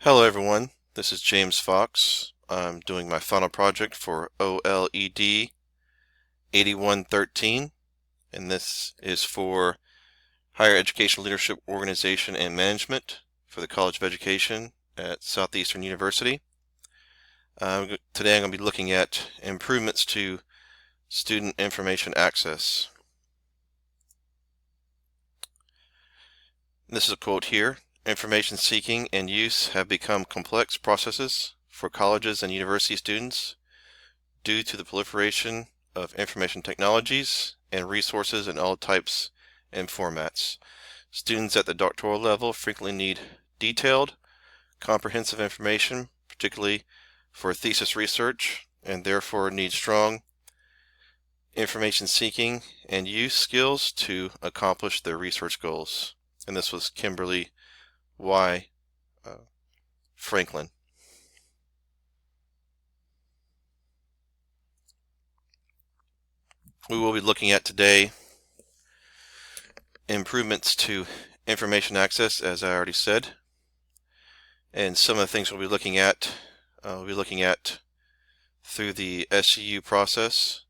Hello everyone, this is James Fox. I'm doing my final project for OLED 8113, and this is for Higher Education Leadership Organization and Management for the College of Education at Southeastern University. Today I'm going to be looking at improvements to student information access. This is a quote here. Information seeking and use have become complex processes for colleges and university students due to the proliferation of information technologies and resources in all types and formats. Students at the doctoral level frequently need detailed, comprehensive information, particularly for thesis research, and therefore need strong information seeking and use skills to accomplish their research goals. And this was Kimberly Y. Franklin. We will be looking at today improvements to information access, as I already said, and some of the things we'll be looking at through the SCU process.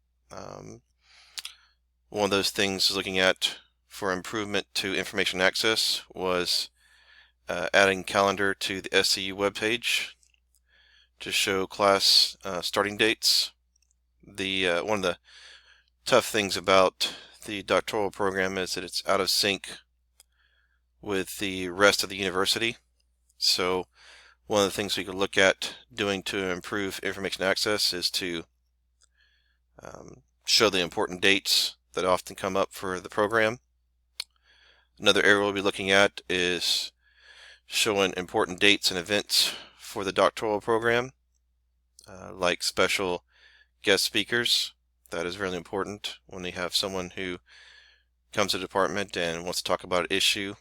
One of those things looking at for improvement to information access was adding calendar to the SCU webpage to show class starting dates. One of the tough things about the doctoral program is that it's out of sync with the rest of the university. So one of the things we could look at doing to improve information access is to show the important dates that often come up for the program. Another area we'll be looking at is showing important dates and events for the doctoral program, like special guest speakers. That is really important when they have someone who comes to the department and wants to talk about an issue.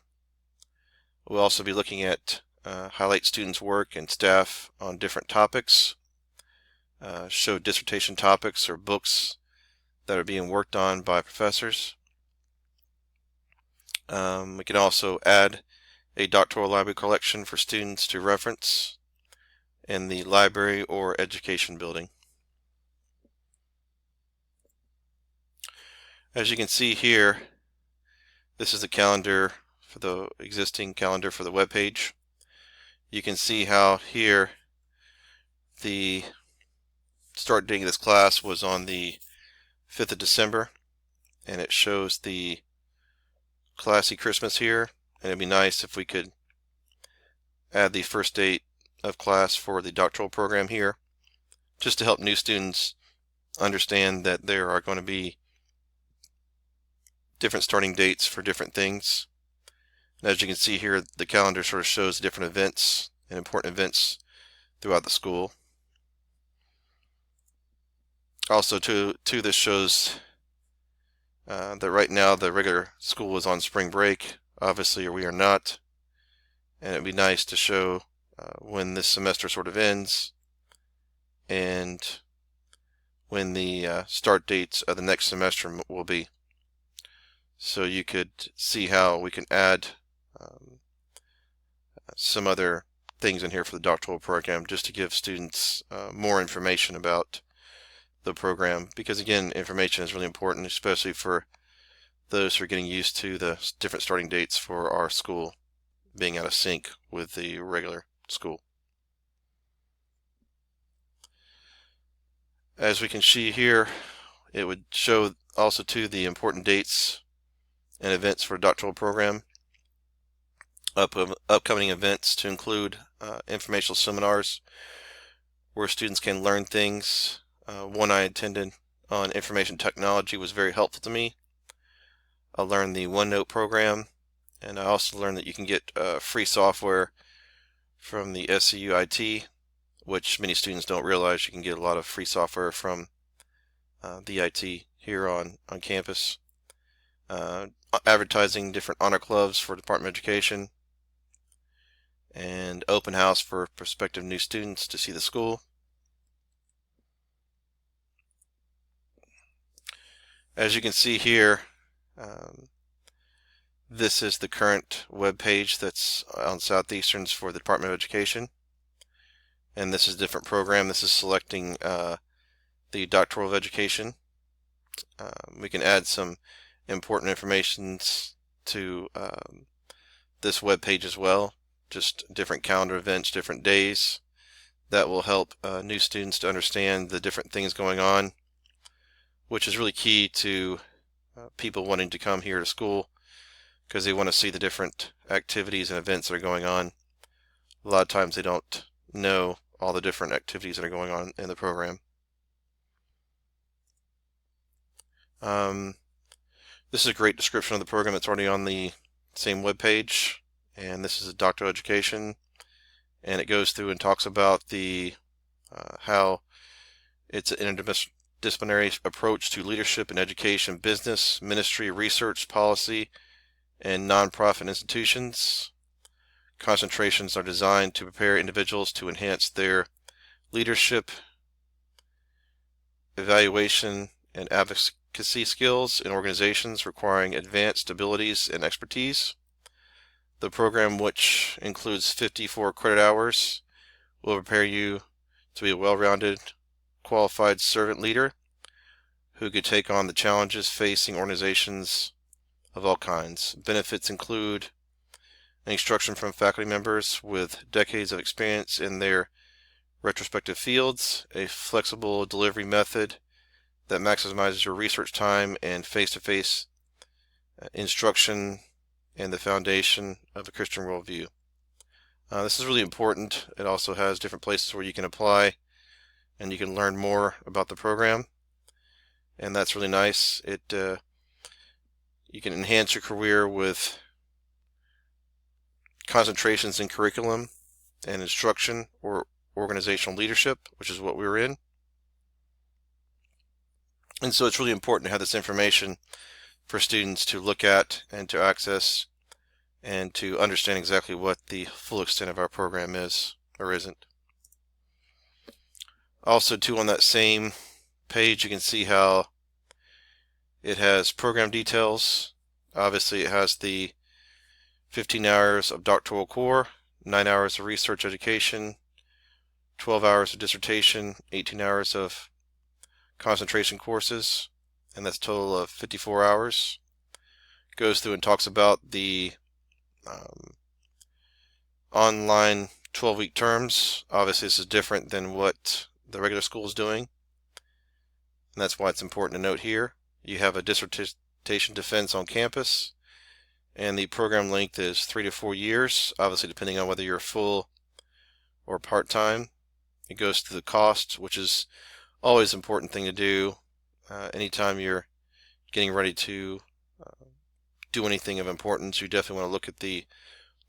We'll also be looking at highlight students' work and staff on different topics, show dissertation topics or books that are being worked on by professors. We can also add a doctoral library collection for students to reference in the library or education building. As you can see here, this is the calendar for the existing calendar for the web page. You can see how here the start date of this class was on the 5th of December, and it shows the classy Christmas here, and it'd be nice if we could add the first date of class for the doctoral program here, just to help new students understand that there are going to be different starting dates for different things. And as you can see here, the calendar sort of shows different events and important events throughout the school. Also, this shows that right now the regular school is on spring break. Obviously, we are not, and it'd be nice to show when this semester sort of ends and when the start dates of the next semester will be. So you could see how we can add some other things in here for the doctoral program just to give students more information about the program, because again, information is really important, especially for those who are getting used to the different starting dates for our school being out of sync with the regular school. As we can see here, it would show also too the important dates and events for a doctoral program. Upcoming events to include informational seminars where students can learn things. One I attended on information technology was very helpful to me. I learned the OneNote program, and I also learned that you can get free software from the SCU IT, which many students don't realize. You can get a lot of free software from the IT here on campus. Advertising different honor clubs for Department of Education, and open house for prospective new students to see the school. As you can see here, this is the current web page that's on Southeastern's for the Department of Education. and this is a different program. This is selecting the Doctoral of Education. We can add some important information to this web page as well, just different calendar events, different days. That will help new students to understand the different things going on, which is really key to people wanting to come here to school, because they want to see the different activities and events that are going on. A lot of times they don't know all the different activities that are going on in the program. This is a great description of the program that's already on the same web page, and this is a Doctoral Education, and it goes through and talks about the how it's an interdisciplinary approach to leadership in education, business, ministry, research, policy, and nonprofit institutions. Concentrations are designed to prepare individuals to enhance their leadership, evaluation, and advocacy skills in organizations requiring advanced abilities and expertise. The program, which includes 54 credit hours, will prepare you to be a well-rounded, qualified servant leader who could take on the challenges facing organizations of all kinds. Benefits include instruction from faculty members with decades of experience in their retrospective fields, a flexible delivery method that maximizes your research time, and face-to-face instruction and the foundation of a Christian worldview. This is really important. It also has different places where you can apply and you can learn more about the program, and that's really nice. You can enhance your career with concentrations in curriculum and instruction or organizational leadership, which is what we're in. And so it's really important to have this information for students to look at and to access and to understand exactly what the full extent of our program is or isn't. Also, too, on that same page, you can see how it has program details. Obviously, it has the 15 hours of doctoral core, 9 hours of research education, 12 hours of dissertation, 18 hours of concentration courses, and that's a total of 54 hours. Goes through and talks about the online 12-week terms. Obviously, this is different than what the regular school is doing, and that's why it's important to note here. You have a dissertation defense on campus, and the program length is 3 to 4 years, obviously depending on whether you're full or part-time. It goes to the cost, which is always an important thing to do anytime you're getting ready to do anything of importance. You definitely want to look at the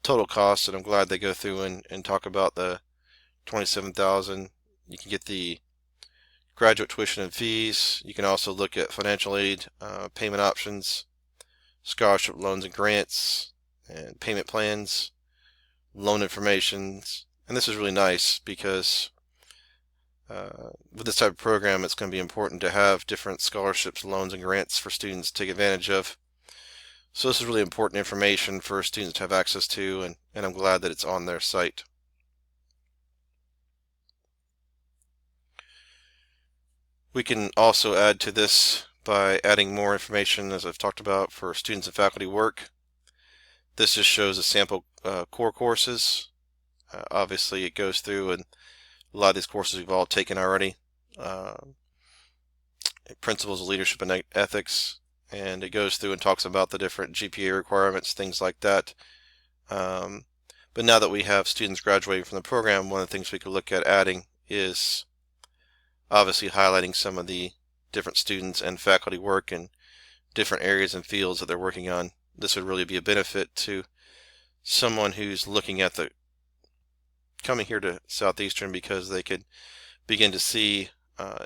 total cost, and I'm glad they go through and talk about the $27,000. You can get the graduate tuition and fees. You can also look at financial aid, payment options, scholarship loans and grants, and payment plans, loan information. And this is really nice because with this type of program, it's going to be important to have different scholarships, loans, and grants for students to take advantage of. So this is really important information for students to have access to, and I'm glad that it's on their site. We can also add to this by adding more information, as I've talked about, for students and faculty work. This just shows the sample core courses. Obviously, it goes through, and a lot of these courses we've all taken already. Principles of Leadership and Ethics, and it goes through and talks about the different GPA requirements, things like that. But now that we have students graduating from the program, one of the things we could look at adding is obviously highlighting some of the different students and faculty work in different areas and fields that they're working on. This would really be a benefit to someone who's looking at coming here to Southeastern, because they could begin to see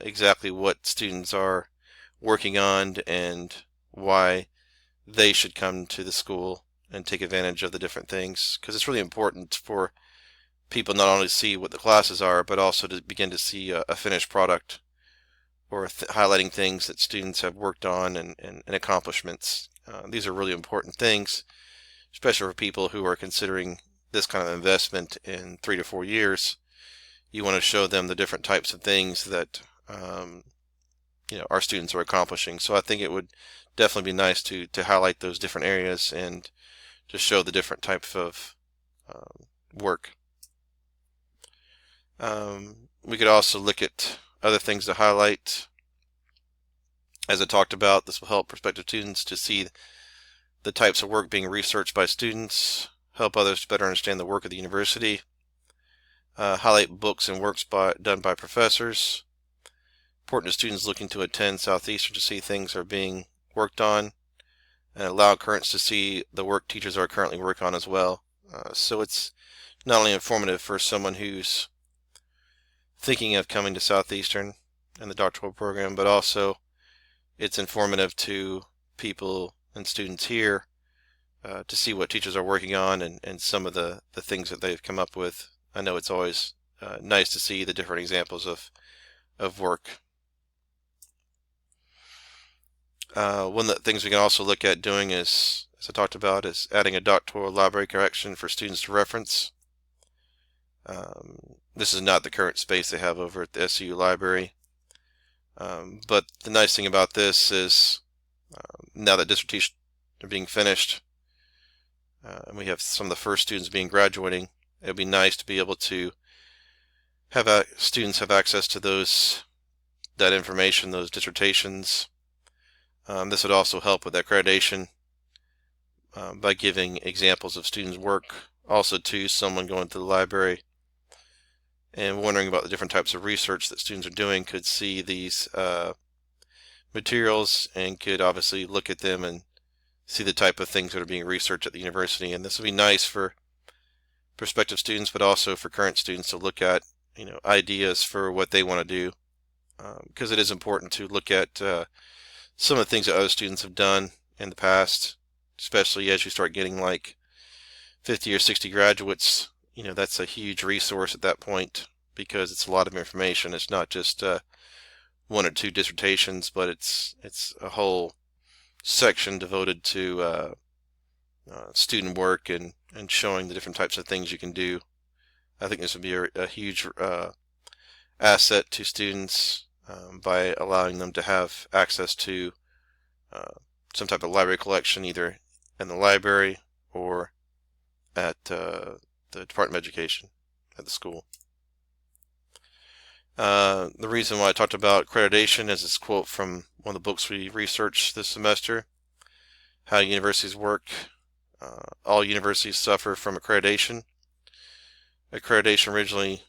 exactly what students are working on and why they should come to the school and take advantage of the different things, because it's really important for people not only to see what the classes are, but also to begin to see a finished product, or highlighting things that students have worked on and accomplishments. These are really important things, especially for people who are considering this kind of investment in 3 to 4 years. you want to show them the different types of things that our students are accomplishing. So I think it would definitely be nice to highlight those different areas and just show the different types of work. We could also look at other things to highlight. As I talked about, this will help prospective students to see the types of work being researched by students, help others to better understand the work of the university, highlight books and works done by professors. Important to students looking to attend Southeastern to see things are being worked on, and allow currents to see the work teachers are currently working on as well. So it's not only informative for someone who's thinking of coming to Southeastern and the doctoral program, but also it's informative to people and students here to see what teachers are working on and some of the things that they've come up with. I know it's always nice to see the different examples of work. One of the things we can also look at doing is, as I talked about, is adding a doctoral library collection for students to reference. This is not the current space they have over at the SUU library. But the nice thing about this is now that dissertations are being finished, and we have some of the first students graduating, it would be nice to be able to have students have access to that information, those dissertations. This would also help with accreditation by giving examples of students' work also to someone going to the library and wondering about the different types of research that students are doing could see these materials and could obviously look at them and see the type of things that are being researched at the university. And this would be nice for prospective students, but also for current students to look at ideas for what they want to do, because it is important to look at some of the things that other students have done in the past, especially as you start getting like 50 or 60 graduates. That's a huge resource at that point because it's a lot of information. It's not just one or two dissertations, but it's a whole section devoted to student work and showing the different types of things you can do. I think this would be a huge asset to students by allowing them to have access to some type of library collection, either in the library or at the Department of Education at the school. The reason why I talked about accreditation is this quote from one of the books we researched this semester, How Universities Work. All universities suffer from accreditation. Accreditation originally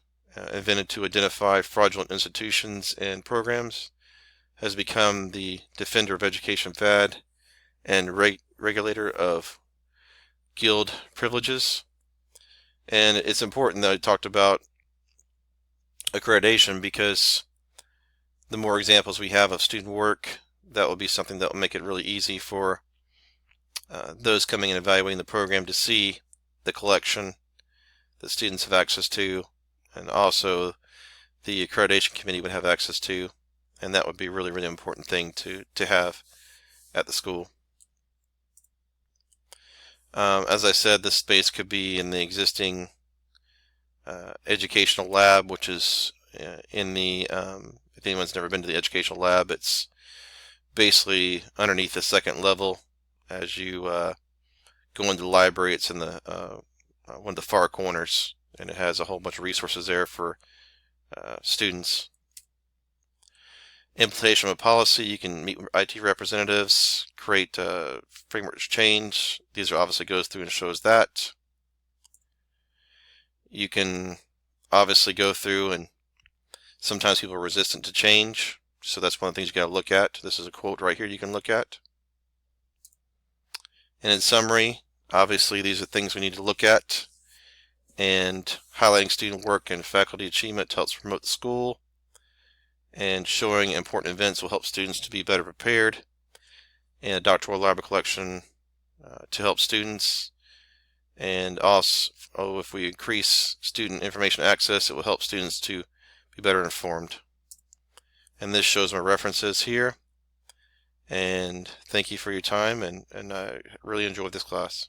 invented to identify fraudulent institutions and programs has become the defender of education fad and regulator of guild privileges. And it's important that I talked about accreditation because the more examples we have of student work, that will be something that will make it really easy for those coming and evaluating the program to see the collection that students have access to, and also the accreditation committee would have access to, and that would be a really, really important thing to have at the school. As I said, this space could be in the existing educational lab, which is in the, if anyone's never been to the educational lab, it's basically underneath the second level. As you go into the library, it's in the one of the far corners, and it has a whole bunch of resources there for students. Implementation of a policy, you can meet with IT representatives, create framework change. These are obviously goes through and shows that. You can obviously go through, and sometimes people are resistant to change, so that's one of the things you got to look at. This is a quote right here you can look at. And in summary, obviously these are things we need to look at, and highlighting student work and faculty achievement helps promote the school, and showing important events will help students to be better prepared, and a doctoral library collection to help students. And also, if we increase student information access, it will help students to be better informed. And this shows my references here. And thank you for your time, and I really enjoyed this class.